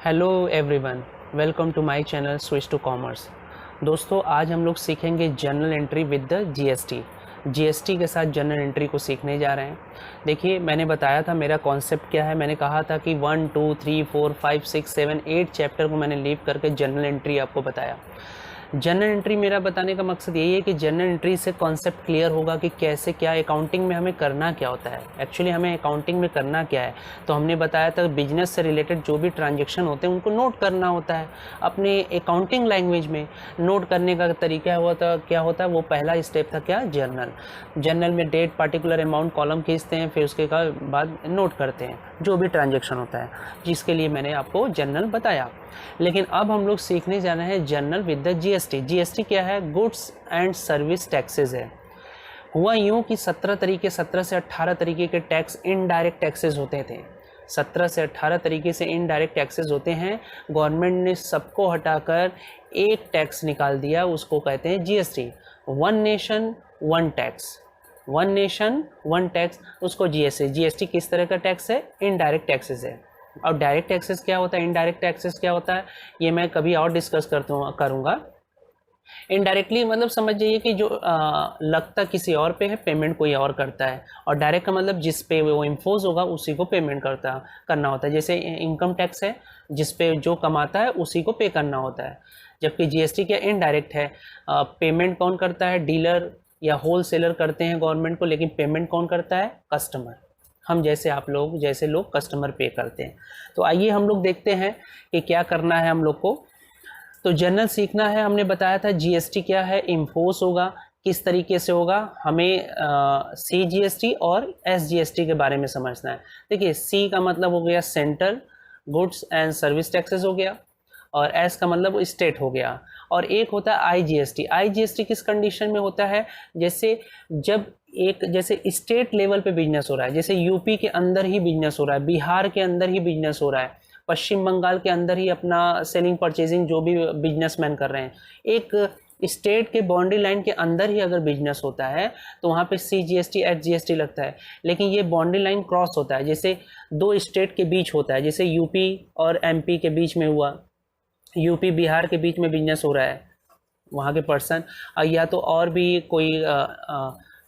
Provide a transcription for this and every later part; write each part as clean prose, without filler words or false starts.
Hello everyone, welcome to my channel switch to commerce. दोस्तों, आज हम लोग सीखेंगे journal entry with the GST के साथ जर्नल एंट्री को सीखने जा रहे हैं। देखिए, मैंने बताया था मेरा कॉन्सेप्ट क्या है। मैंने कहा था कि 1 2 3 4 5 6 7 8 चैप्टर को मैंने लीव करके जर्नल एंट्री आपको बताया। जर्नल एंट्री मेरा बताने का मकसद यही है कि जर्नल एंट्री से कॉन्सेप्ट क्लियर होगा कि कैसे क्या अकाउंटिंग में हमें करना क्या होता है। एक्चुअली हमें अकाउंटिंग में करना क्या है, तो हमने बताया था बिजनेस से रिलेटेड जो भी ट्रांजैक्शन होते हैं उनको नोट करना होता है अपने अकाउंटिंग लैंग्वेज में। नोट करने का तरीका क्या होता है, वो पहला स्टेप था क्या, जर्नल में डेट, पार्टिकुलर अमाउंट कॉलम खींचते हैं, फिर उसके बाद नोट करते हैं जो भी ट्रांजेक्शन होता है, जिसके लिए मैंने आपको जर्नल बताया। लेकिन अब हम लोग सीखने जा रहे हैं जर्नल विद द जीएसटी क्या है, गुड्स एंड सर्विस टैक्सेस है। हुआ यूं कि 17 से 18 तरीके के टैक्स इनडायरेक्ट टैक्सेस होते थे। 17 से 18 तरीके से इनडायरेक्ट टैक्सेस होते हैं। गवर्नमेंट ने सबको हटाकर एक टैक्स निकाल दिया, उसको कहते हैं GST. One nation one tax, one nation one tax, उसको जीएसटी किस तरह का टैक्स है, इनडायरेक्ट टैक्सेस है। और डायरेक्ट टैक्सेस क्या होता है, इनडायरेक्ट टैक्सेस क्या होता है, ये मैं कभी और डिस्कस करूँगा। इनडायरेक्टली मतलब समझ जाइए कि जो लगता किसी और पे है, पेमेंट कोई और करता है। और डायरेक्ट का मतलब जिस पे वो इम्पोज होगा उसी को पेमेंट करना होता है। जैसे इनकम टैक्स है, जिस पे जो कमाता है उसी को पे करना होता है। जबकि जीएसटी क्या इनडायरेक्ट है, पेमेंट कौन करता है, डीलर या होल सेलर करते हैं गवर्नमेंट को, लेकिन पेमेंट कौन करता है, कस्टमर। हम जैसे आप लोग जैसे लोग कस्टमर पे करते हैं। तो आइए हम लोग देखते हैं कि क्या करना है हम लोग को। तो जर्नल सीखना है, हमने बताया था जीएसटी क्या है, इम्पोज होगा, किस तरीके से होगा, हमें सीजीएसटी और एसजीएसटी के बारे में समझना है। देखिए, सी का मतलब हो गया central goods and service taxes हो गया, और एस का मतलब स्टेट हो गया, और एक होता है आईजीएसटी। आईजीएसटी किस कंडीशन में होता है, जैसे स्टेट लेवल पे बिजनेस हो रहा है, जैसे यूपी के अंदर ही बिजनेस हो रहा है, बिहार के अंदर ही बिजनेस हो रहा है, पश्चिम बंगाल के अंदर ही अपना सेलिंग परचेजिंग जो भी बिजनेसमैन कर रहे हैं, एक स्टेट के बाउंड्री लाइन के अंदर ही अगर बिजनेस होता है तो वहाँ पे सीजीएसटी एचजीएसटी लगता है। लेकिन ये बाउंड्री लाइन क्रॉस होता है, जैसे दो स्टेट के बीच होता है, जैसे यूपी और एमपी के बीच में हुआ, यूपी बिहार के बीच में बिजनेस हो रहा है, वहाँ के पर्सन या तो और भी कोई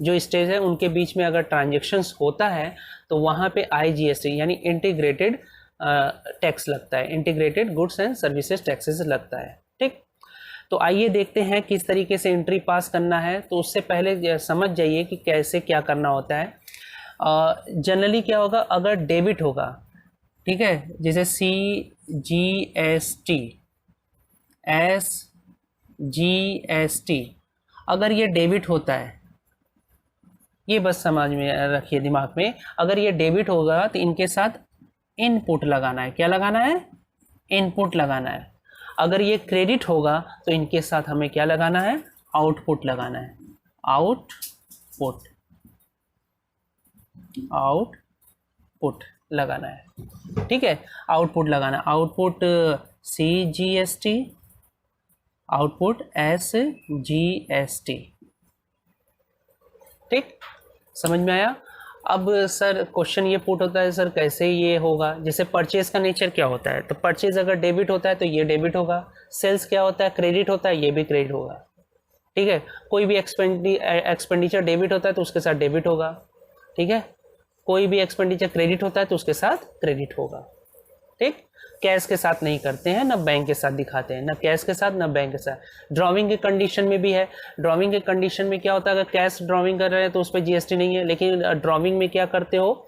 जो स्टेट है उनके बीच में अगर ट्रांजेक्शन्स होता है तो वहाँ पे आईजीएसटी यानी इंटीग्रेटेड टैक्स लगता है, integrated goods and services taxes लगता है। ठीक, तो आइए देखते हैं किस तरीके से एंट्री पास करना है। तो उससे पहले समझ जाइए कि कैसे क्या करना होता है। जनरली क्या होगा, अगर डेबिट होगा, ठीक है, जैसे CGST SGST, अगर ये डेबिट होता है, ये बस समझ में रखिए दिमाग में, अगर ये डेबिट होगा तो इनके साथ इनपुट लगाना है। क्या लगाना है, इनपुट लगाना है। अगर ये क्रेडिट होगा तो इनके साथ हमें क्या लगाना है, आउटपुट लगाना है। आउटपुट लगाना है, ठीक है, आउटपुट लगाना, आउटपुट CGST, आउटपुट SGST। ठीक, समझ में आया। अब सर क्वेश्चन ये पुट होता है, सर कैसे ये होगा, जैसे परचेज का नेचर क्या होता है, तो परचेज अगर डेबिट होता है तो ये डेबिट होगा। सेल्स क्या होता है, क्रेडिट होता है, ये भी क्रेडिट होगा। ठीक है, कोई भी एक्सपेंडिचर डेबिट होता है तो उसके साथ डेबिट होगा। ठीक है, कोई भी एक्सपेंडिचर क्रेडिट होता है तो उसके साथ क्रेडिट होगा। ठीक, कैश के साथ नहीं करते हैं, ना बैंक के साथ दिखाते हैं, ना कैश के साथ ना बैंक के साथ। ड्राइंग के कंडीशन में भी है। ड्राइंग के कंडीशन में क्या होता है, अगर कैश ड्राइंग कर रहे हैं तो उस पर जीएसटी नहीं है, लेकिन ड्राइंग में क्या करते हो,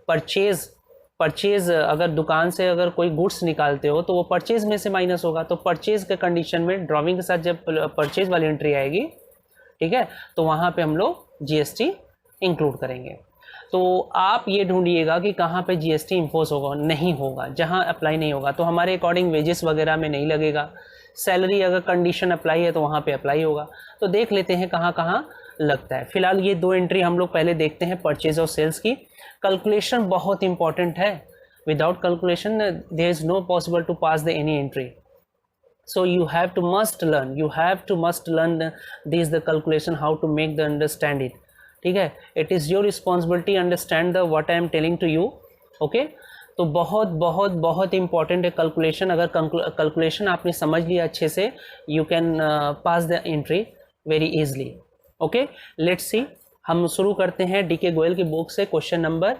परचेज अगर दुकान से अगर कोई गुड्स निकालते हो तो वो परचेज में से माइनस होगा। तो परचेज के कंडीशन में ड्राइंग के साथ जब परचेज वाली एंट्री आएगी, ठीक है, तो वहाँ पे हम लोग जीएसटी इंक्लूड करेंगे। तो आप ये ढूंढिएगा कि कहाँ पे जीएसटी इम्पोज होगा, नहीं होगा, जहाँ अप्लाई नहीं होगा तो हमारे अकॉर्डिंग वेजेस वगैरह में नहीं लगेगा। सैलरी अगर कंडीशन अप्लाई है तो वहाँ पे अप्लाई होगा। तो देख लेते हैं कहाँ कहाँ लगता है। फिलहाल ये दो एंट्री हम लोग पहले देखते हैं, परचेज और सेल्स की। कैलकुलेशन बहुत इंपॉर्टेंट है, without calculation there is no possible to pass the any entry. So you have to must learn this the calculation, how to make the understand it. ठीक है, it is your responsibility understand the what I am telling to you. Okay, तो बहुत बहुत बहुत important है calculation. अगर calculation आपने समझ लिया अच्छे से, you can pass the entry very easily. Okay, let's see. हम शुरू करते हैं डीके गोयल की बुक से क्वेश्चन नंबर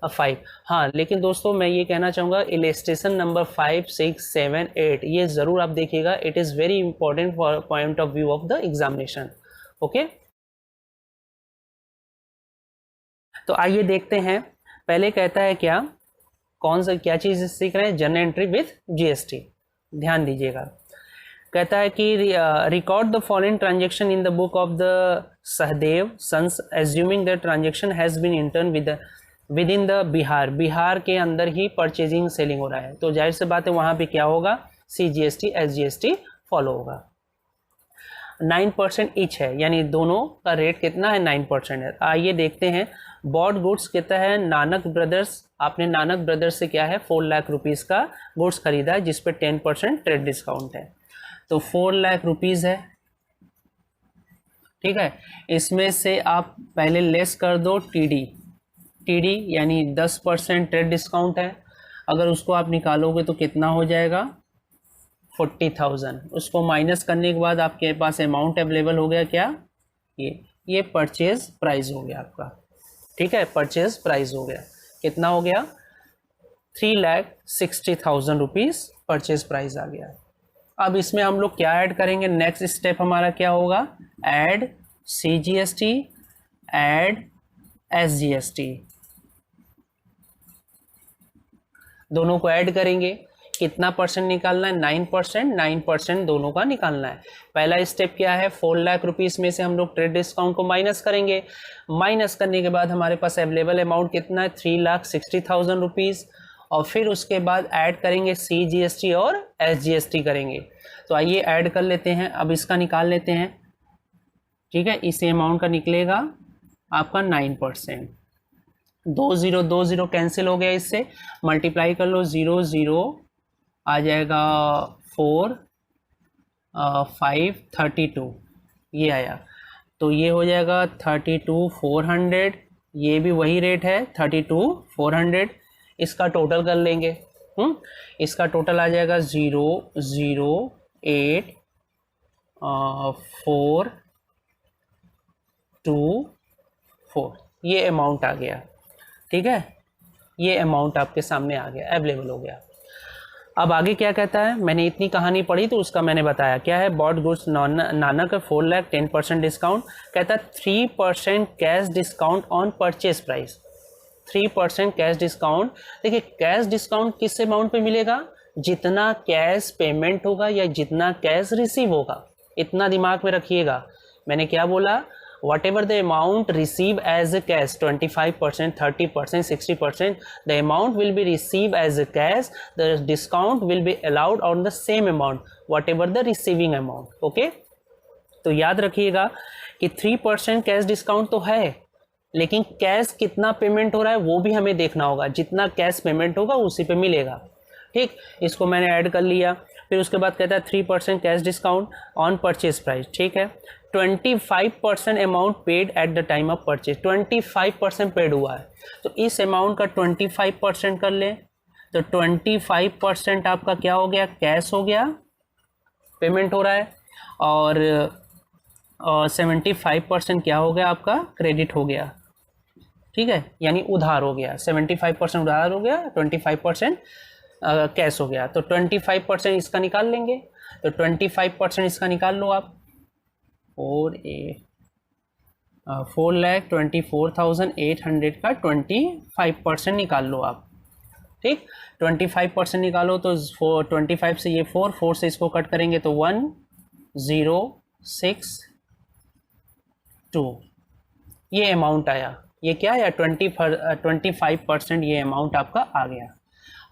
5। हाँ, लेकिन दोस्तों मैं ये कहना चाहूँगा इलस्ट्रेशन नंबर 5, 6, 7, 8 ये ज़रूर आप देखिएगा। It is very important for point of view of the examination. Okay, तो आइए देखते हैं। पहले कहता है क्या, कौन सा क्या चीज़ सीख रहे हैं, जनरल एंट्री विथ जीएसटी। ध्यान दीजिएगा। कहता है कि record the following transaction in the book of the Sahdev sons assuming the transaction has been entered within the Bihar. Bihar के अंदर ही परचेजिंग सेलिंग हो रहा है, तो जाहिर सी बात है वहाँ पे क्या होगा, CGST SGST फॉलो होगा। 9% ईच है, यानी दोनों का रेट कितना है, 9% है। आइए देखते हैं। बॉट गुड्स कहता है नानक ब्रदर्स, आपने नानक ब्रदर्स से क्या है 4 लाख रुपीज़ का गुड्स खरीदा है जिस पे 10% ट्रेड डिस्काउंट है, तो 4 लाख रुपीज़ है। ठीक है, इसमें से आप पहले लेस कर दो टीडी यानी 10% ट्रेड डिस्काउंट है। अगर उसको आप निकालोगे तो कितना हो जाएगा, 40,000। उसको माइनस करने के बाद आपके पास अमाउंट अवेलेबल हो गया क्या, ये परचेज प्राइस हो गया आपका। ठीक है, परचेज प्राइस हो गया, कितना हो गया, 3,60,000 रुपीज़ परचेज प्राइस आ गया। अब इसमें हम लोग क्या ऐड करेंगे, नेक्स्ट स्टेप हमारा क्या होगा, ऐड CGST, ऐड SGST, दोनों को ऐड करेंगे। कितना परसेंट निकालना है, 9%, 9% दोनों का निकालना है। पहला स्टेप क्या है, 4 लाख रुपीज़ में से हम लोग ट्रेड डिस्काउंट को माइनस करेंगे। माइनस करने के बाद हमारे पास अवेलेबल अमाउंट कितना है, 3,60,000 रुपीज़, और फिर उसके बाद ऐड करेंगे CGST और SGST करेंगे। तो आइए ऐड कर लेते हैं, अब इसका निकाल लेते हैं। ठीक है, इस अमाउंट का निकलेगा आपका 9%। 2 0 कैंसिल हो गया, इससे मल्टीप्लाई कर लो, 0 0 आ जाएगा 4 5 32, ये आया, तो ये हो जाएगा 32,400। ये भी वही रेट है 32,400। इसका टोटल कर लेंगे। इसका टोटल आ जाएगा 0 0 8 4 2 4, ये अमाउंट आ गया। ठीक है, ये अमाउंट आपके सामने आ गया, अवेलेबल हो गया। अब आगे क्या कहता है, मैंने इतनी कहानी पढ़ी तो उसका मैंने बताया क्या है, bought goods Nanak 4 lakh 10% discount. कहता है 3% cash discount on purchase price, 3% cash discount. देखिए कैश डिस्काउंट किस अमाउंट पे मिलेगा, जितना कैश पेमेंट होगा या जितना कैश रिसीव होगा, इतना दिमाग में रखिएगा। मैंने क्या बोला, whatever the amount receive as a cash, 25%, 30%, 60%, the amount will be received as a cash, the discount will be allowed on the same amount, whatever the receiving amount. Okay, तो याद रखिएगा कि 3% कैश डिस्काउंट तो है, लेकिन cash कितना payment हो रहा है वो भी हमें देखना होगा, जितना कैश पेमेंट होगा उसी पे मिलेगा। ठीक, इसको मैंने ऐड कर लिया। फिर उसके बाद कहता है 3% cash discount on purchase price. ठीक है, 25% amount paid at the time of purchase, 25% paid हुआ है, तो इस अमाउंट का 25% कर लें, तो 25% आपका क्या हो गया, कैश हो गया, पेमेंट हो रहा है, और 75% क्या हो गया आपका, क्रेडिट हो गया। ठीक है, यानी उधार हो गया, 75% उधार हो गया, 25% कैश हो गया, तो 25% इसका निकाल लेंगे। तो 25% इसका निकाल लो आप, 4,24,800 का 25% निकाल लो आप। ठीक, 25% निकालो तो 25 से ये 4 से इसको कट करेंगे तो 1,062, ये अमाउंट आया। ये क्या है, 25% ये अमाउंट आपका आ गया।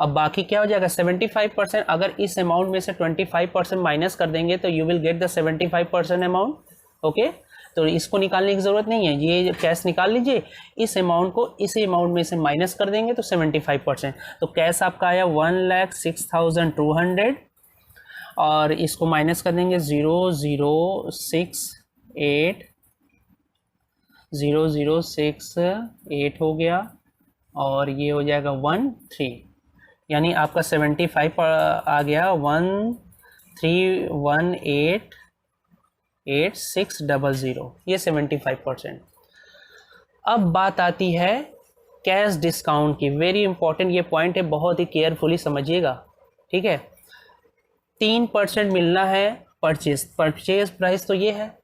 अब बाकी क्या हो जाएगा, 75%। अगर इस अमाउंट में से 25% माइनस कर देंगे तो you will get the 75% amount. Okay, तो इसको निकालने की ज़रूरत नहीं है, ये कैश निकाल लीजिए, इस अमाउंट को इस अमाउंट में से माइनस कर देंगे तो 75%। तो कैश आपका आया 1,06,200, और इसको माइनस कर देंगे 0,068 हो गया, और ये हो जाएगा 13। यानी आपका 75 आ गया 13188,600, ये 75%। अब बात आती है कैश डिस्काउंट की। वेरी इंपॉर्टेंट ये पॉइंट है, बहुत ही केयरफुली समझिएगा, ठीक है। 3% मिलना है परचेज प्राइस, तो ये है,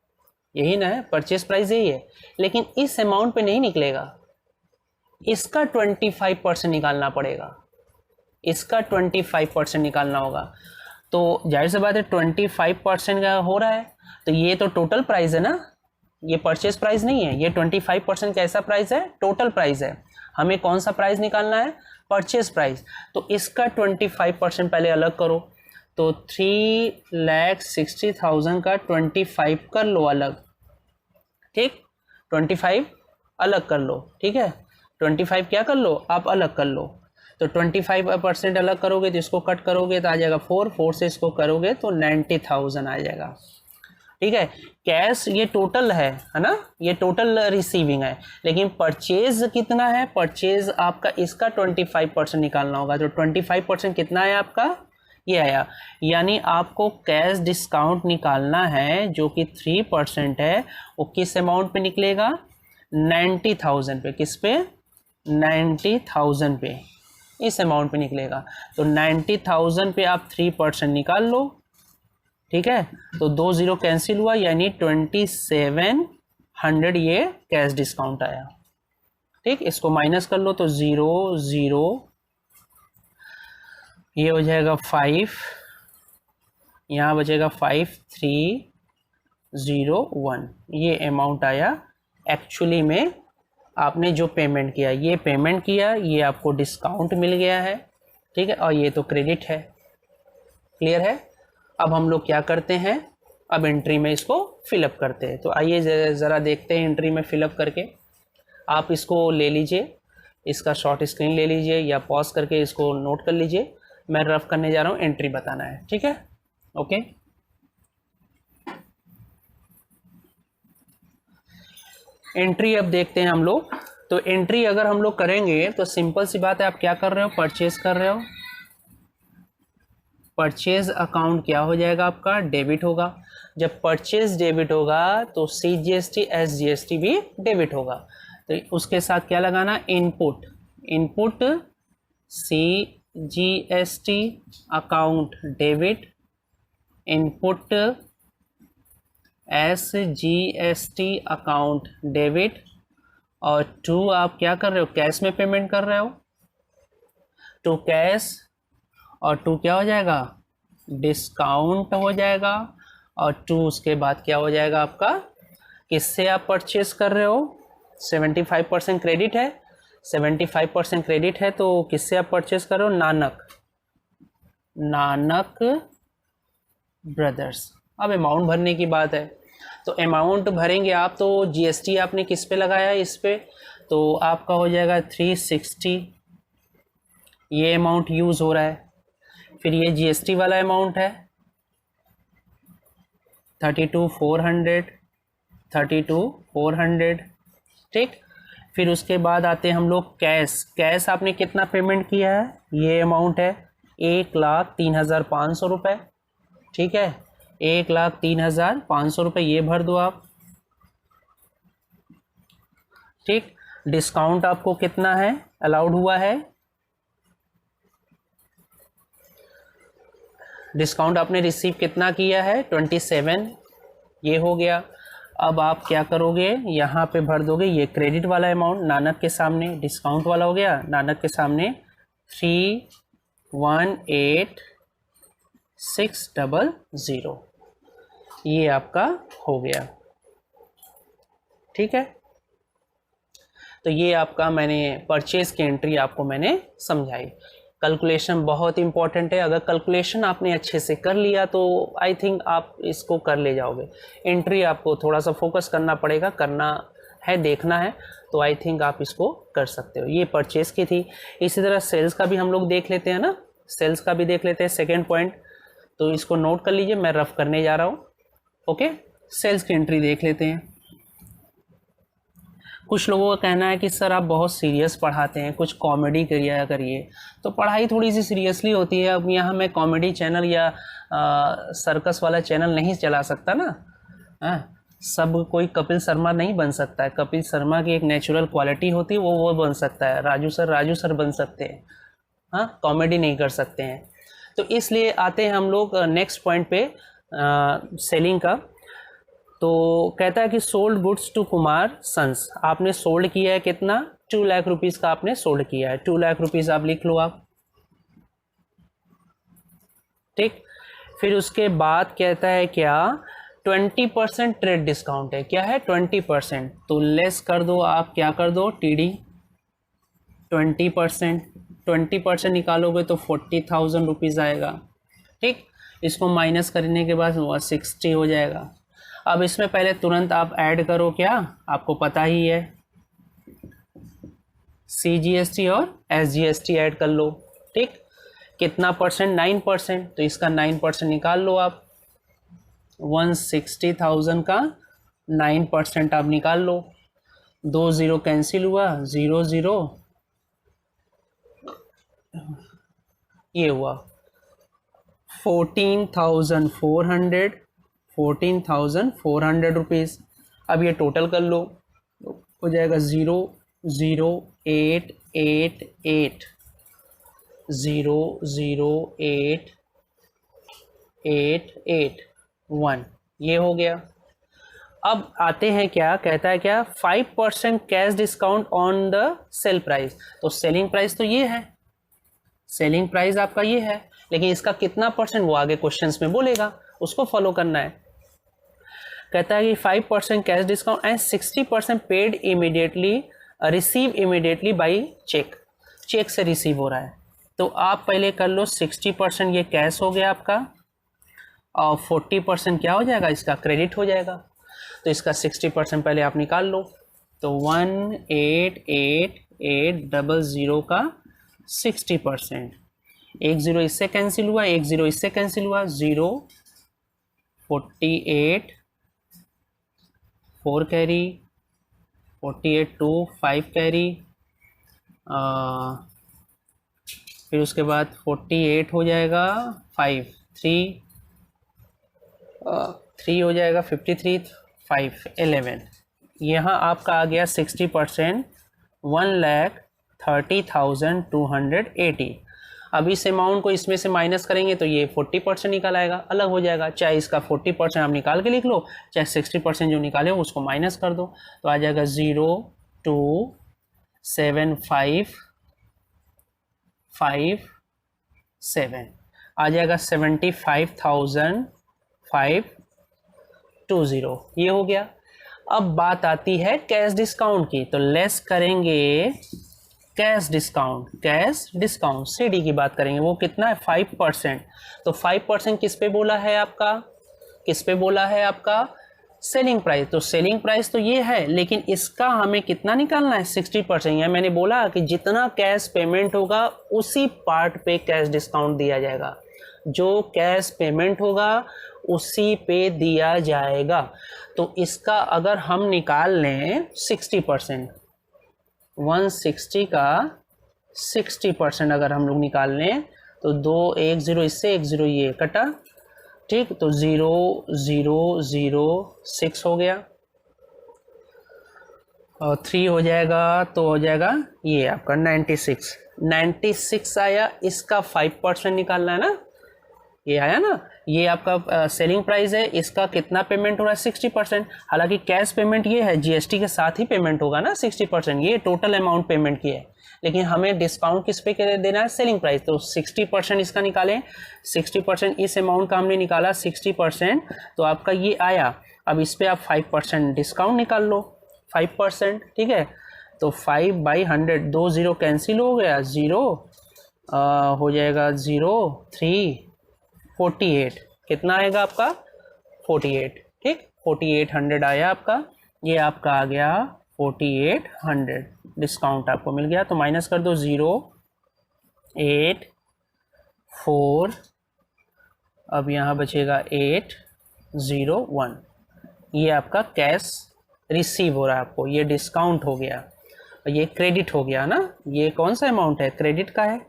यही ना है, परचेज प्राइस यही है, लेकिन इस अमाउंट पे नहीं निकलेगा, इसका 25% निकालना पड़ेगा, इसका 25% निकालना होगा। तो जाहिर सी बात है 25% का हो रहा है, तो ये तो टोटल प्राइस है ना, ये परचेज प्राइस नहीं है, ये 25% कैसा प्राइस है, टोटल प्राइस है। हमें कौन सा प्राइस निकालना है, परचेज प्राइस। तो इसका 25% पहले अलग करो, तो 3,60,000 का 25 कर लो अलग, ठीक, 25 अलग कर लो, ठीक है, 25 क्या कर लो आप अलग कर लो। तो 25% अलग करोगे तो इसको कट करोगे तो आ जाएगा 4 से इसको करोगे तो 90,000 आ जाएगा, ठीक है। कैश ये टोटल है ना, ये टोटल रिसीविंग है, लेकिन परचेज कितना है, परचेज आपका इसका 25% निकालना होगा। तो 25% कितना है आपका, ये आया, यानी आपको कैश डिस्काउंट निकालना है जो कि 3% है, वो किस अमाउंट पे निकलेगा, 90,000 पे, किस पे, 90,000 पे, इस अमाउंट पे निकलेगा। तो 90,000 पे आप 3% निकाल लो, ठीक है, तो 2 0 कैंसिल हुआ, यानी 2700 ये कैश डिस्काउंट आया, ठीक। इसको माइनस कर लो तो 0 0, ये हो जाएगा 5, यहाँ बचेगा 5301, ये अमाउंट आया। एक्चुअली में आपने जो पेमेंट किया, ये पेमेंट किया, ये आपको डिस्काउंट मिल गया है, ठीक है, और ये तो क्रेडिट है। क्लियर है। अब हम लोग क्या करते हैं, अब एंट्री में इसको फिलअप करते हैं। तो आइए ज़रा देखते हैं एंट्री में फिलअप करके। आप इसको ले लीजिए, इसका शॉर्ट स्क्रीन ले लीजिए या पॉज करके इसको नोट कर लीजिए। मैं रफ करने जा रहा हूँ, एंट्री बताना है, ठीक है, ओके। एंट्री अब देखते हैं हम लोग। तो एंट्री अगर हम लोग करेंगे तो सिंपल सी बात है, आप क्या कर रहे हो, परचेज कर रहे हो, परचेज अकाउंट क्या हो जाएगा आपका, डेबिट होगा। जब परचेज डेबिट होगा तो CGST SGST भी डेबिट होगा। तो उसके साथ क्या लगाना, input, input CGST account debit, input SGST account debit, और टू आप क्या कर रहे हो, कैश में पेमेंट कर रहे हो, टू कैश, और टू क्या हो जाएगा, डिस्काउंट हो जाएगा, और टू उसके बाद क्या हो जाएगा आपका, किससे आप परचेस कर रहे हो, 75% क्रेडिट है, 75% क्रेडिट है, तो किससे आप परचेस कर रहे हो, नानक ब्रदर्स। अब अमाउंट भरने की बात है, तो अमाउंट भरेंगे आप, तो GST आपने किस पे लगाया है, इस पे, तो आपका हो जाएगा 360, ये अमाउंट यूज़ हो रहा है। फिर ये GST वाला अमाउंट है 32,400, ठीक। फिर उसके बाद आते हैं हम लोग कैश आपने कितना पेमेंट किया है, ये अमाउंट है 1,03,500 रुपये, ठीक है, 1,03,500 रुपये, ये भर दो आप, ठीक। डिस्काउंट आपको कितना है अलाउड हुआ है, डिस्काउंट आपने रिसीव कितना किया है, 27, ये हो गया। अब आप क्या करोगे, यहाँ पे भर दोगे ये क्रेडिट वाला अमाउंट नानक के सामने, डिस्काउंट वाला हो गया नानक के सामने 318,600, ये आपका हो गया, ठीक है। तो ये आपका मैंने परचेज की एंट्री आपको मैंने समझाई। कैलकुलेशन बहुत इंपॉर्टेंट है, अगर कैलकुलेशन आपने अच्छे से कर लिया तो आई थिंक आप इसको कर ले जाओगे। एंट्री आपको थोड़ा सा फोकस करना पड़ेगा, करना है, देखना है, तो आई थिंक आप इसको कर सकते हो। ये परचेज की थी। इसी तरह सेल्स का भी हम लोग देख लेते हैं ना, सेल्स का भी देख लेते हैं, सेकेंड पॉइंट, तो इसको नोट कर लीजिए, मैं रफ करने जा रहा हूँ, ओके। सेल्स की एंट्री देख लेते हैं। कुछ लोगों का कहना है कि सर आप बहुत सीरियस पढ़ाते हैं, कुछ कॉमेडी करिए करिए। तो पढ़ाई थोड़ी सी सीरियसली होती है। अब यहाँ मैं कॉमेडी चैनल या सर्कस वाला चैनल नहीं चला सकता ना। सब कोई कपिल शर्मा नहीं बन सकता है। कपिल शर्मा की एक नेचुरल क्वालिटी होती है, वो बन सकता है। राजू सर बन सकते हैं। हाँ, कॉमेडी नहीं कर सकते हैं। तो इसलिए आते हैं हम लोग नेक्स्ट पॉइंट पे, सेलिंग का। तो कहता है कि sold goods to Kumar sons. आपने सोल्ड किया है कितना? 2 लाख रुपीज़ का आपने सोल्ड किया है। 2 लाख रुपीज़ आप लिख लो आप, ठीक। फिर उसके बाद कहता है क्या? 20% ट्रेड डिस्काउंट है। क्या है? 20%। तो लेस कर दो आप, क्या कर दो? TD 20%। 20% निकालोगे तो 40,000 रुपीज़ आएगा, ठीक। इसको माइनस करने के बाद 60 हो जाएगा। अब इसमें पहले तुरंत आप ऐड करो, क्या आपको पता ही है, CGST और SGST ऐड कर लो, ठीक। कितना परसेंट? 9%। तो इसका 9% निकाल लो आप। 160,000 का 9% आप निकाल लो। 2 0 कैंसिल हुआ, 0 0 ये हुआ 14,400 रुपीज़। अब ये टोटल कर लो, हो जाएगा 0 0 8 8 8 0 0 8 8 8 1, ये हो गया। अब आते हैं, क्या कहता है, क्या 5% cash discount on the sale price. तो सेलिंग प्राइस तो ये है, सेलिंग प्राइस आपका ये है, लेकिन इसका कितना परसेंट वो आगे क्वेश्चंस में बोलेगा, उसको फॉलो करना है। कहता है कि 5% cash discount and 60% paid immediately, receive immediately by cheque. Cheque से रिसीव हो रहा है। तो आप पहले कर लो 60% ये कैश हो गया आपका, और 40% क्या हो जाएगा? इसका क्रेडिट हो जाएगा। तो इसका 60% पहले आप निकाल लो। तो 188,800 का 60%। 1 0 इससे कैंसिल हुआ, 1 0 इससे कैंसिल हुआ, 0 48 4 कैरी, 48 2 5 कैरी, फिर उसके बाद 48 हो जाएगा 5 3 3 हो जाएगा 53 5 11। यहाँ आपका आ गया 60%, 1,30,280। अब इस अमाउंट को इसमें से माइनस करेंगे तो ये 40% निकल आएगा, अलग हो जाएगा। चाहे इसका 40% आप निकाल के लिख लो, चाहे 60% जो निकाले हो उसको माइनस कर दो। तो आ जाएगा 0,275,5,7 आ जाएगा 75,520, ये हो गया। अब बात आती है कैश डिस्काउंट की। तो लेस करेंगे कैश डिस्काउंट CD की बात करेंगे। वो कितना है? 5%। तो 5% किस पे बोला है आपका? किस पे बोला है आपका? Selling price. तो सेलिंग प्राइस तो ये है, लेकिन इसका हमें कितना निकालना है? 60%। या मैंने बोला कि जितना कैश पेमेंट होगा उसी पार्ट पे कैश डिस्काउंट दिया जाएगा। जो कैश पेमेंट होगा उसी पे दिया जाएगा। तो इसका अगर हम निकाल लें 60%, 160 का 60% अगर हम लोग निकाल लें तो 2 1 0 इससे 1 0 ये कटा, ठीक। तो 0 0 0 6 हो गया, और 3 हो जाएगा, तो हो जाएगा ये आपका 96 आया। इसका 5% निकालना है ना, ये आया ना। ये आपका सेलिंग प्राइस है, इसका कितना पेमेंट हो रहा है? 60%। हालांकि कैश पेमेंट ये है, GST के साथ ही पेमेंट होगा ना 60%, ये टोटल अमाउंट पेमेंट की है। लेकिन हमें डिस्काउंट किस पे देना है? Selling price. तो 60% इसका निकालें। 60% इस अमाउंट का हमने निकाला 60%, तो आपका ये आया। अब इस पर आप 5% डिस्काउंट निकाल लो, 5%, ठीक है। तो 5/100, 2 0 कैंसिल हो गया, 0 हो जाएगा 0 3 48। कितना आएगा आपका? 48, ठीक। 4800 आया आपका। ये आपका आ गया 4800, डिस्काउंट आपको मिल गया। तो माइनस कर दो 0 8 4, अब यहाँ बचेगा 8 0 1। ये आपका कैश रिसीव हो रहा है आपको, ये डिस्काउंट हो गया, ये क्रेडिट हो गया ना, ये कौन सा अमाउंट है, क्रेडिट का है।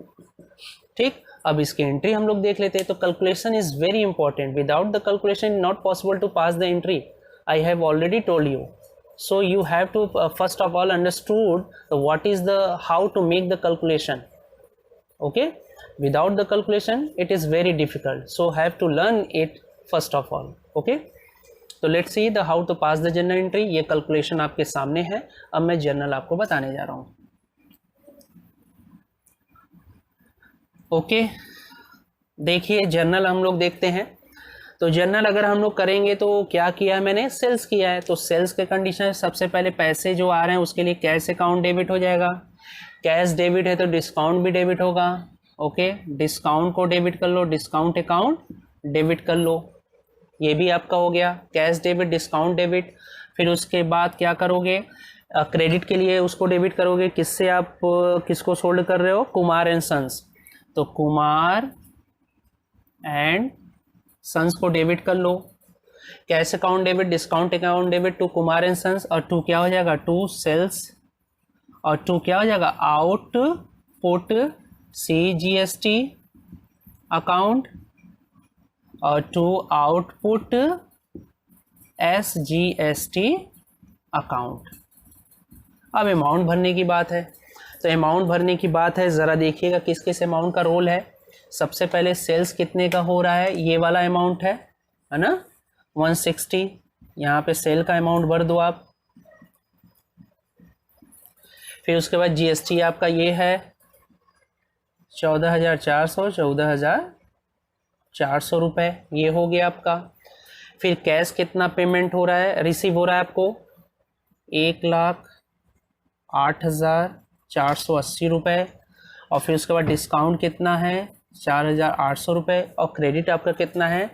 ठीक, अब इसकी एंट्री हम लोग देख लेते हैं। तो calculation is very important, without the calculation not possible to pass the entry, I have already told you. So you have to first of all understood what is the how to make the calculation. Okay, without the calculation it is very difficult, so have to learn it first of all. Okay, तो let's see the how to pass the journal entry. ये calculation आपके सामने है, अब मैं journal आपको बताने जा रहा हूँ। ओके, देखिए journal हम लोग देखते हैं। तो जर्नल अगर हम लोग करेंगे तो क्या किया है मैंने, सेल्स किया है। तो सेल्स के कंडीशन सबसे पहले पैसे जो आ रहे हैं उसके लिए कैश अकाउंट डेबिट हो जाएगा, कैश डेबिट है तो डिस्काउंट भी डेबिट होगा। ओके, डिस्काउंट को डेबिट कर लो, डिस्काउंट अकाउंट डेबिट कर लो, ये भी आपका हो गया, कैश डेबिट डिस्काउंट डेबिट। फिर उसके बाद क्या करोगे, क्रेडिट के लिए उसको डेबिट करोगे, किससे आप किसको सोल्ड कर रहे हो, कुमार एंड सन्स, तो कुमार एंड सन्स को डेबिट कर लो। Cash account debit discount account debit to Kumar and sons, और टू क्या हो जाएगा, टू सेल्स, और टू क्या हो जाएगा, आउटपुट CGST अकाउंट, और टू आउटपुट SGST अकाउंट। अब अमाउंट भरने की बात है, तो अमाउंट भरने की बात है, ज़रा देखिएगा किस किस अमाउंट का रोल है। सबसे पहले सेल्स कितने का हो रहा है, ये वाला अमाउंट है ना, 160, यहाँ पे सेल का अमाउंट भर दो आप। फिर उसके बाद GST आपका ये है 14,400, 14,400 रुपये, ये हो गया आपका। फिर कैश कितना पेमेंट हो रहा है, रिसीव हो रहा है आपको 1,08,480 रुपये, और फिर उसके बाद डिस्काउंट कितना है 4,800 रुपये, और क्रेडिट आपका कितना है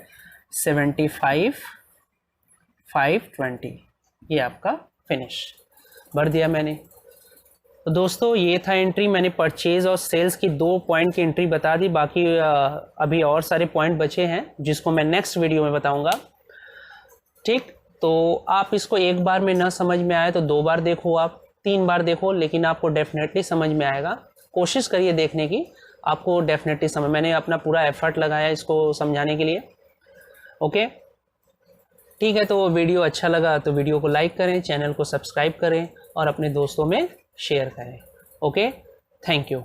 75,520, ये आपका फिनिश भर दिया मैंने। तो दोस्तों ये था एंट्री, मैंने परचेज और सेल्स की 2 पॉइंट की एंट्री बता दी, बाकी अभी और सारे पॉइंट बचे हैं जिसको मैं नेक्स्ट वीडियो में बताऊंगा। ठीक, तो आप इसको एक बार में ना समझ में आए तो 2 बार देखो, आप 3 बार देखो, लेकिन आपको डेफिनेटली समझ में आएगा। कोशिश करिए देखने की, आपको डेफिनेटली समझ, मैंने अपना पूरा एफर्ट लगाया इसको समझाने के लिए। ओके, ठीक है, तो वीडियो अच्छा लगा तो वीडियो को लाइक करें, चैनल को सब्सक्राइब करें और अपने दोस्तों में शेयर करें। Okay, thank you.